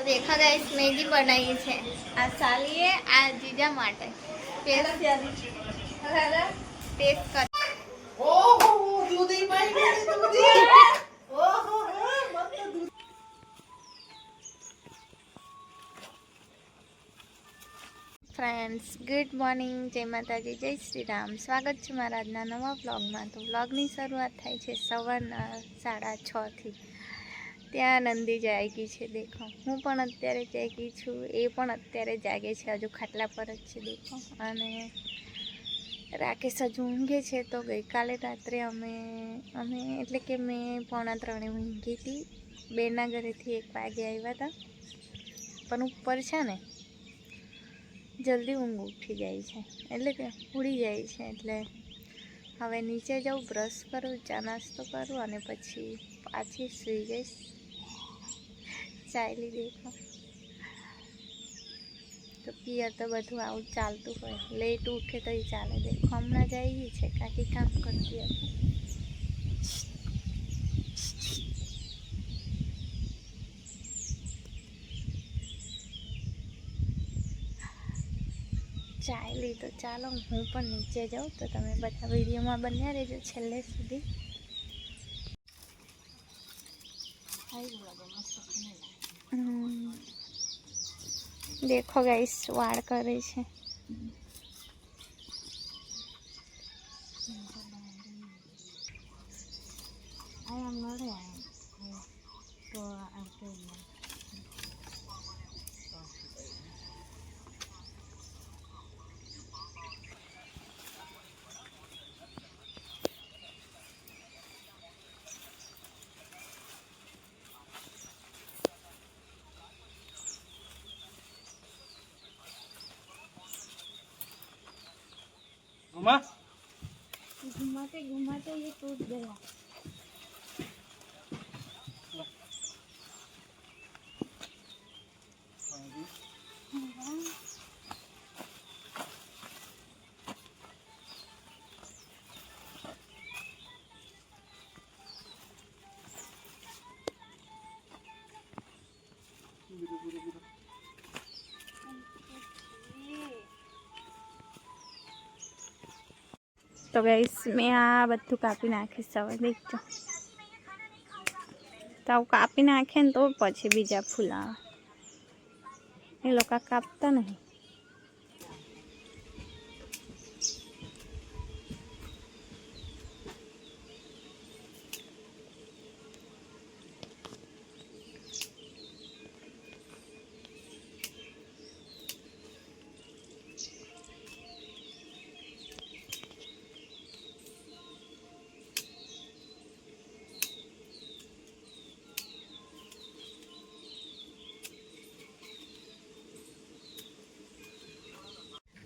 देखा guys Maggi बनाई है आ सालिए आ जीजा माटे टेस्ट कर ओहो दूधी पाई दूधी ओहो मत दूध फ्रेंड्स गुड मॉर्निंग जय माताजी जय श्री राम स्वागत है मारा आजना नवा व्लॉग में। तो व्लॉगनी शुरुआत थाय छे सवाરના 6:30 थी। त्या नंदी जागी है देखो हूँ पण अत्यारे जागी छूँ ए पण अत्यारे जागे छे हजू खाटला पर ज छे देखो। अने राकेश हजू ऊँघे छे। तो गई काले रात्रे अमे अमे एटले के मैं 2:45 ऊँघी थी। बेना घरेथी 1 वागे आव्या था पण उपर छे ने जल्दी ऊँघ उठी जाए एटले के उड़ी जाए एटले हवे नीचे जाऊँ ब्रश करूँ चा नास्तो करूँ अने पछी पाछी सुई जईश। चाली देखो तो पियर तो बधु आવું चालतुं होय लेट उठे तो ही चाले देखो हमणां जाई छे काकी काम करती हती। चाली तो चालो हूँ पण नीचे जाऊँ तो तमे बधा विडियो में बन्या रहेजो छेल्ले सुधी। देखो गाइस वाड़ करे छे घुमाते घुमाते ये टूट गया। तो गाइस मैं आ बधु कापी नाखीश हवे देखो तो कापी नाखे ने तो पछी बीजा फूल आवे ए लोका कापता नहीं।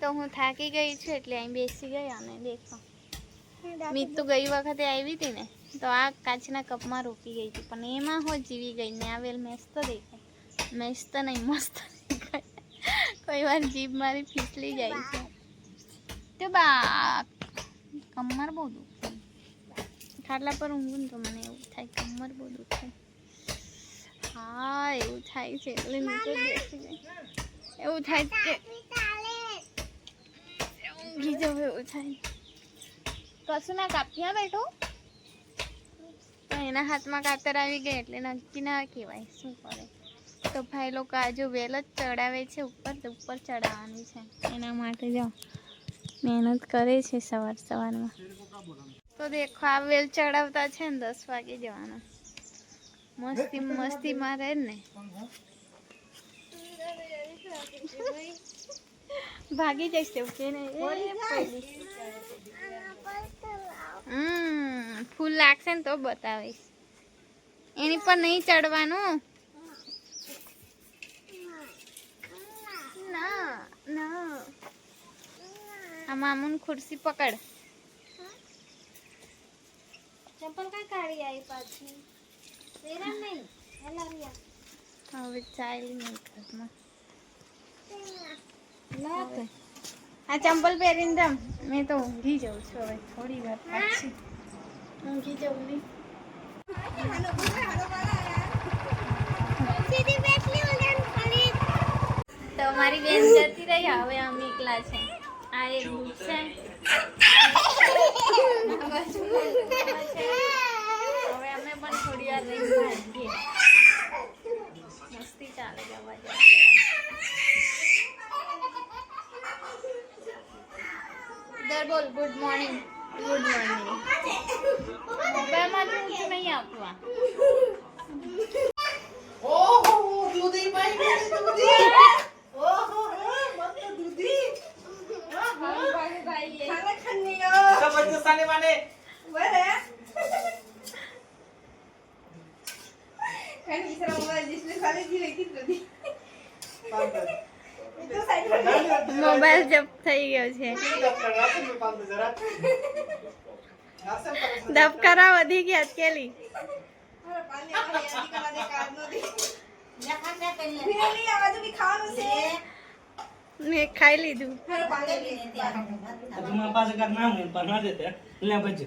तो हूँ थाकी गई छूँ एटले अहीं बेसी गई अने देखो मीतू गई वखते आवी थी ने तो आ काचना कप में रोकी गई थी पण एमां हो जीवी गई ने आवेल मस्त देखाय मस्त नहीं मस्त देखाय कोई वार जीभ मारी फिसली जाए छे। तो बा कमर बहुत दुखे खाटला पर ऊँघुं तो मने एवुं थाय कमर बहुत दुखे। हाँ एवुं थाय छे एटले नीचे बेसी गई एवुं थाय छे कशु ना कापिया बैठो तो एना हाथ में कातर आई गई एटले नक्की ना कहेवाय शुं करे। तो भाई लोग आज वेल ज चढ़ावे छे ऊपर तो ऊपर चढ़ावानी छे एना माटे जो मेहनत करे छे सवार सवार में। तो देखो आ वेल चढ़ावता छे ने 10 वागे जवाना मस्ती मस्ती मारे ने भागी जैसे फूल लागशे ने तो बतावीश एनी पर नहीं चढ़वानुं ना ना आ मामून खुर्सी पकड़ चप्पल का काढ़ी आई पाछी तेरा नहीं हलारिया હવે ચાલી નહીં ઘરમાં आ चंपल पहरीने रम मैं तो ऊँघी जाऊँ छुं हवे थोड़ी वार पाछी ऊँघी जाऊँ नहीं सीधी बैठली મારી બેન જતી રહી, હવે અમે એકલા છે. આ એક દૂધ છે, હવે અમે પણ થોડી વાર રહી ભાગીએ. મસ્તી ચાલે જવા દર બોલ ગુડ મોર્નિંગ. Good morning. મોબાઈલમાં ઊંચું નહીં આપવા. ઓહો દૂધી ભાઈ દૂધી ઓહો મત દૂધી ભાઈ ખાને ખન્નિયો જબરદસ્ત માને બરે કઈ ઇસરા મોબાઈલ ડિસ્પ્લે ખાલી દી લખી દૂધી તો સાઈડ પર મોબાઈલ જપ્ત થઈ ગયો છે. દબકારા વધી ગયા અકેલી. અરે પાણી આની આની કલા દે કાર નો દી ફિરેલી આવાજ ભી ખાવાનું છે મેં ખાઈ લીધું. અરે પાણી લે तुम्हारे पास अगर नाम है पढ़ना देते हैं ले बच्चे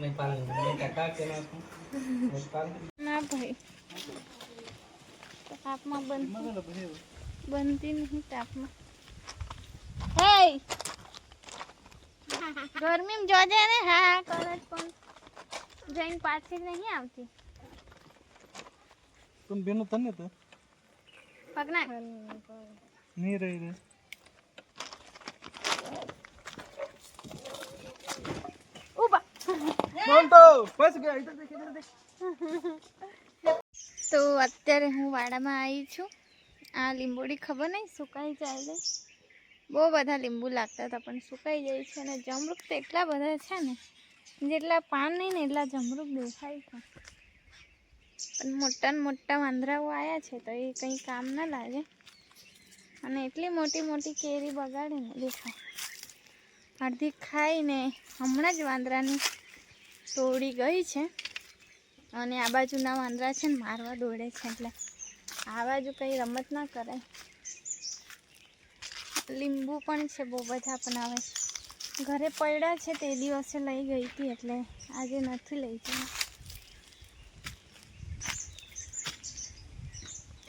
नहीं पाल नहीं काका के ना ના ભાઈ તાપમાં બનતી નહીં તાપમાં. હે ગરમીમાં જોજે ને. હા કરે પણ જઈને પાછી નહીં આવતી. तुम बेनो तने तो પગના नहीं रही रे ઉભા. कौन तो बस गया इधर देख તો અત્યારે હું વાડામાં આવી છું. આ લીંબોડી ખબર નહીં સુકાઈ જાય. બહુ બધા લીંબુ લાગતા હતા પણ સુકાઈ જાય છે. અને જમરૂક તો એટલા બધા છે ને, જેટલા પાન નહીં ને એટલા જમરૂક દેખાય છે. પણ મોટા ને મોટા વાંદરાઓ આવ્યા છે તો એ કંઈ કામ ના લાગે. અને એટલી મોટી મોટી કેરી બગાડે ને દેખાય. અડધી ખાઈને હમણાં જ વાંદરાની તોડી ગઈ છે. અને આ બાજુના વાંદરા છે ને મારવા દોડે છે, એટલે આ બાજુ કંઈ રમત ના કરાય. લીંબુ પણ છે બહુ બધા, પણ હવે ઘરે પડ્યા છે તે દિવસે લઈ ગઈ હતી એટલે આજે નથી લઈ ગઈ.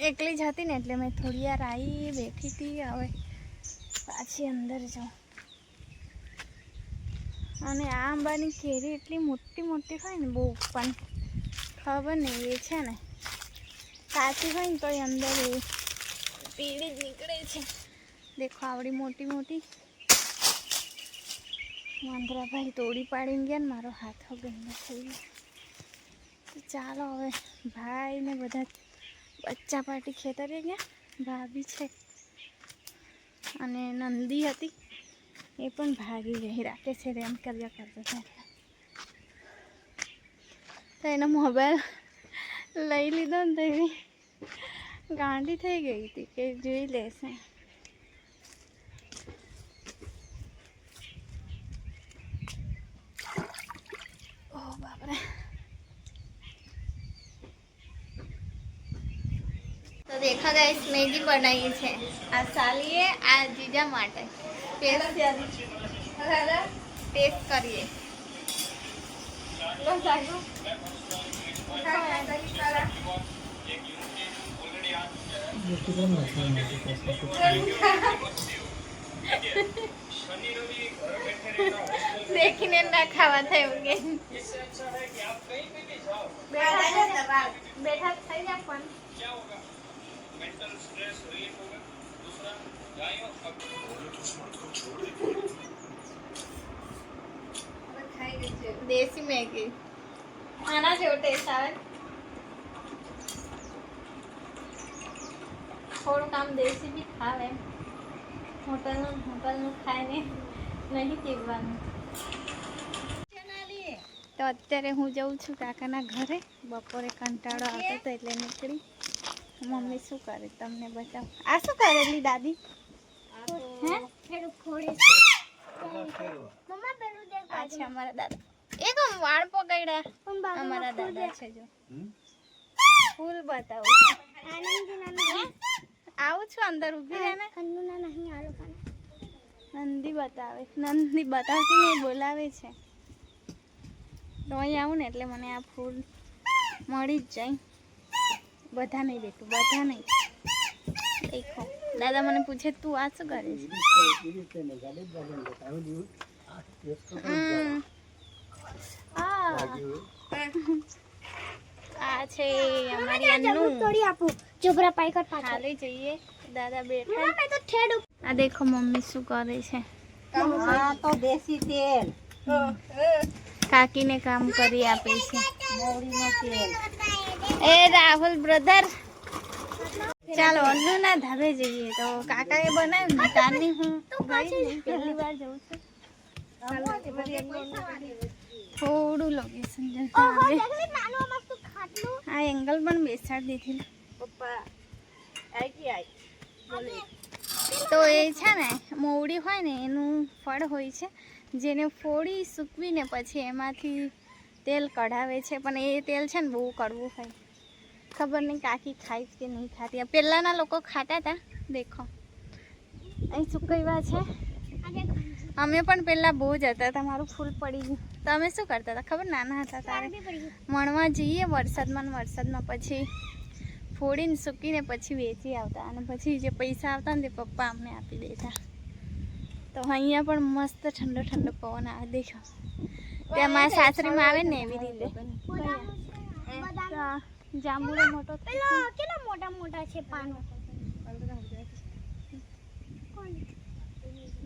એકલી જ હતી ને એટલે મેં થોડી વાર આવી બેઠી હતી. હવે પાછી અંદર જાઉં. અને આ આંબાની કેરી એટલી મોટી મોટી હોય ને બહુ, પણ ખબર નહીં એ છે ને કાચી હોય ને તો અંદર એ પીળી જ નીકળે છે. દેખો આવડી મોટી મોટી. વાંદરા ભાઈ તોડી પાડીને ગયા ને મારો હાથો ગંદો થઈ ગયો. ચાલો હવે ભાઈ ને બધા બચ્ચા પાર્ટી ખેતરે ગયા. ભાભી છે અને નંદી હતી એ પણ ભાગી ગઈ. રાખે છે રેમ કર્યા કરતો હતા તો એનો મોબાઈલ લઈ લીધો ને તો એવી ગાંડી થઈ ગઈ હતી કે જોઈ લેશે. ઓહ બાપરે. તો દેખા ગાઈસ મેગી બનાવી છે આ સાલીએ, આ જીજા માટે. ટેસ્ટ કરીએ. देखने ना खावा था उनके बैठा થઈ જા પણ मेंटल स्ट्रेस रिलीफ होगा। दूसरा गायों देसी मैगी आना जो टेस्ट આવે. થોડું કામ દેશી બી ખાવે. હોટલનું ખાઈને નહીં પીવાનું. તો અત્યારે હું જઉં છું કાકાના ઘરે. બપોરે કંટાળો આવતો હતો એટલે નીકળી. મમ્મી શું કરે તમને બતાવ. આ શું કરેલી દાદી? અચ્છા અમારા દાદા એક વાળ પકડ્યા. અમારા દાદા છે જો. ફૂલ બતાવું આવું છું અંદર ઊભી રહે ને. નંદી બતાવે. નંદી બતાવતી નહીં બોલાવે છે. તો અહીં આવું ને એટલે મને આ ફૂલ મળી જ જાય. બધા નહીં બેઠું, બધા નહીં. દેખો દાદા મને પૂછે તું આ શું કરે છે આ છે અમારી અન્નુ ચોપરા પાઈ કર પાછો હાલે જઈએ દાદા બેઠા આ દેખો મમ્મી શું કરે છે આ તો દેશી તેલ કાકીને કામ કરી આપે છે મોવડીનું તેલ એ રાહુલ બ્રધર ચાલો અન્નુના ધાબે જઈએ તો કાકાએ બનાવ્યું ને તારની હું ગઈ નહીં પહેલી વાર જઉં છું થોડું લોકેશન આ એંગલ પણ બેસાડી દીધી પપ્પા આઈ તો એ છે ને મોવડી હોય ને એનું ફળ હોય છે જેને ફોડી સૂકવીને પછી એમાંથી તેલ કઢાવે છે પણ એ તેલ છે ને બહુ કડવું હોય ખબર નહીં કાકી ખાઈ કે નહીં ખાતી પહેલાંના લોકો ખાતા હતા દેખો અહીં સુકવ્યા છે અમે પણ પહેલાં બહુ જ હતા તમારું ફૂલ પડી ગયું તો અમે શું કરતા હતા ખબર નાના હતા તારે મણવા જઈએ વરસાદમાં પછી ફોડીને સૂકીને પછી વેચી આવતા અને પછી જે પૈસા આવતા ને તે પપ્પા અમને આપી દેતા તો અહીંયા પણ મસ્ત ઠંડો ઠંડો પવન આવે દેખો ત્યાં મારા સાસરીમાં આવે ને એવી રીતે જાંબુડો મોટો કેટલા મોટા મોટા છે પાનો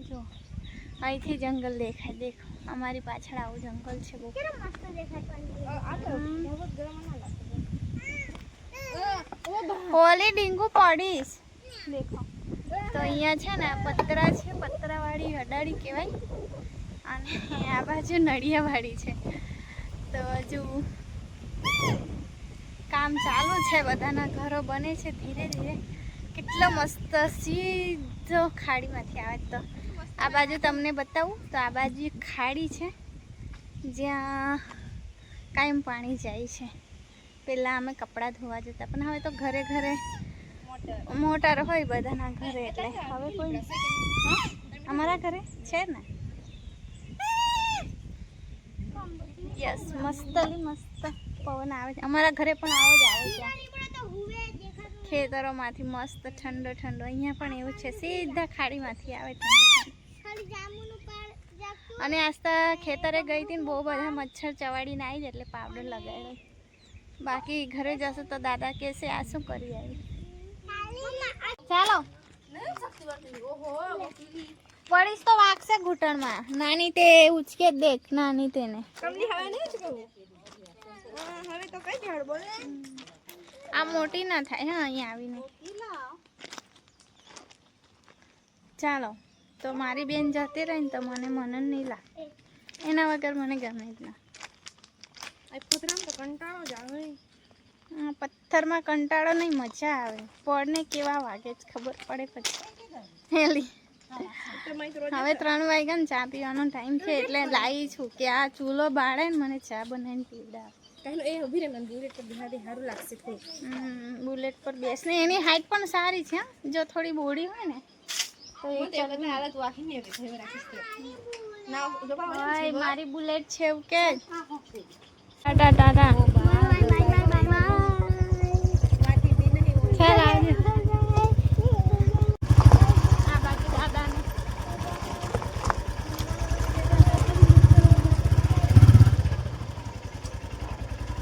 જો અહીંથી જંગલ દેખાય દેખો અમારી પાછળ આવું જંગલ છે બહુ કેટલા મસ્ત દેખાય હોલી ડીંગુ પડીશ દેખો તો અહીંયા છે ને પતરા છે પતરાવાળી અડાડી કહેવાય અને આ બાજુ નળિયાવાળી છે તો હજુ કામ ચાલુ છે બધાના ઘરો બને છે ધીરે ધીરે કેટલો મસ્ત સીધો ખાડીમાંથી આવે તો આ બાજુ તમને બતાવું તો આ બાજુ એક ખાડી છે જ્યાં કાયમ પાણી જાય છે પહેલાં અમે કપડાં ધોવા જતા પણ હવે તો ઘરે ઘરે મોટર હોય બધાના ઘરે એટલે હવે કોઈ અમારા ઘરે છે ને યસ મસ્ત પવન આવે છે અમારા ઘરે પણ આવો જ આવે છે ખેતરોમાંથી મસ્ત ઠંડો અહીંયા પણ એવું છે સીધા ખાડીમાંથી આવે ઠંડો અને આસ્તા ખેતરે ગઈ હતી ને બહુ બધા મચ્છર ચવાડીને આવી જ એટલે પાવડર લગાવ્યો બાકી ઘરે જશે તો દાદા કહેશે આ શું કરી આવી ચાલો પડીશ તો વાગશે ઘૂંટણમાં નાની તે ઉચકે દેખ નાની તેને આ મોટી ના થાય હા અહીંયા આવીને ચાલો તો મારી બેન જતી રહી ને તો મને નહીં લાગે એના વગર મને ગમે જ ના પથ્થરમાં કંટાળો નહીં મજા આવે પડને કેવા વાગે જ ખબર પડે પછી હેલી હવે 3 વાગ્યા ને ચા પીવાનો ટાઈમ છે એટલે લાવી છું કે આ ચૂલો બાળે ને મને ચા બનાવીને પીવડાવે બુલેટ પર બેસને એની હાઈટ પણ સારી છે જો થોડી બોડી હોય ને તો મારી બુલેટ છે એવું કે ટાટા